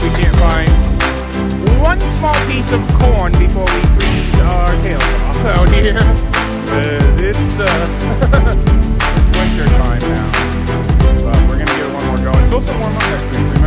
we can't find one small piece of corn before we freeze our tails off out here. Because it's, it's winter time now. But we're going to give it one more go. It's supposed to warm up next week.